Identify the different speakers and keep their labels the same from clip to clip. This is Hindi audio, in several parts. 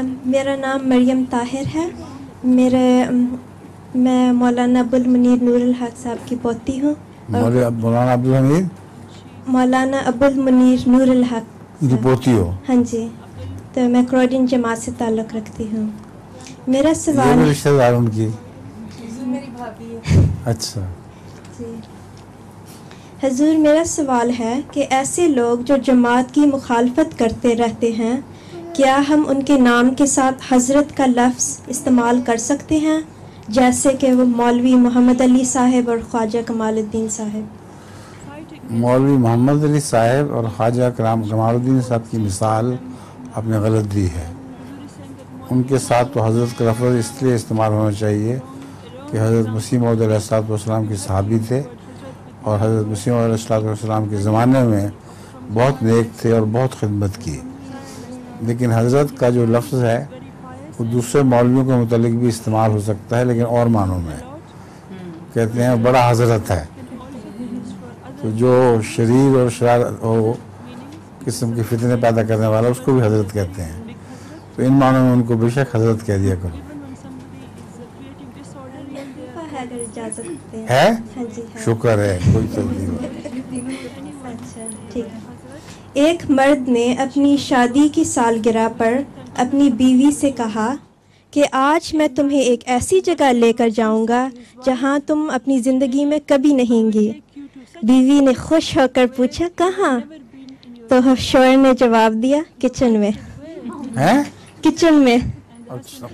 Speaker 1: मेरा नाम मरियम ताहिर है। मैं मौलाना अब्दुल मुनीर नूरुल हक साहब की पोती हूँ।
Speaker 2: मौलाना अब्दुल हमीद
Speaker 1: मौलाना अब्दुल मुनीर नूरुल हक
Speaker 2: की पोती हो?
Speaker 1: हाँ जी। तो मैं क्रोडियन जमात से ताल्लुक़ रखती हूँ। मेरा सवाल,
Speaker 2: ये भी रिश्तेदार उनकी?
Speaker 1: मेरी भाभी है।
Speaker 2: अच्छा
Speaker 1: जी हजूर, मेरा सवाल है कि ऐसे लोग जो जमात की मुखालफत करते रहते हैं, क्या हम उनके नाम के साथ हज़रत का लफ्ज़ इस्तेमाल कर सकते हैं, जैसे कि वो मौलवी मोहम्मद अली साहब और ख्वाजा कमालुद्दीन साहब?
Speaker 2: मौलवी मोहम्मद अली साहब और ख्वाजा कमालुद्दीन साहब की मिसाल आपने गलत दी है। उनके साथ तो हज़रत का लफ्ज़ इसलिए इस्तेमाल होना चाहिए कि हज़रत मसीह मौऊद अलैहिस्सलाम के सहाबी थे और हज़रत मसीह मौऊद अलैहिस्सलाम के ज़माने में बहुत नेक थे और बहुत खिदमत की। लेकिन हज़रत का जो लफ्ज़ है वो दूसरे मौलवियों के मुतालिक भी इस्तेमाल हो सकता है, लेकिन और मानों में। कहते हैं बड़ा हज़रत है, तो जो शरीर और शरारत हो किस्म के फितने पैदा करने वाला उसको भी हज़रत कहते हैं। तो इन मानों में उनको बेशक हज़रत कह दिया करो।
Speaker 1: अगर इजाज़त दें।
Speaker 2: है?
Speaker 1: हाँ जी है।
Speaker 2: शुक्र है, कोई तब्दील
Speaker 1: अच्छा ठीक है। एक मर्द ने अपनी शादी की सालगिरह पर अपनी बीवी से कहा कि आज मैं तुम्हें एक ऐसी जगह लेकर जाऊंगा जहां तुम अपनी ज़िंदगी में कभी नहीं गई। बीवी ने खुश होकर पूछा, कहाँ? तो शोहर ने जवाब दिया, किचन में।
Speaker 2: है?
Speaker 1: किचन में।
Speaker 2: अच्छा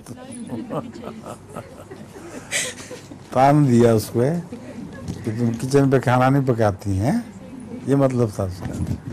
Speaker 2: तान दिया उसको कि तुम किचन पे खाना नहीं पकाती हैं, ये मतलब था उसका।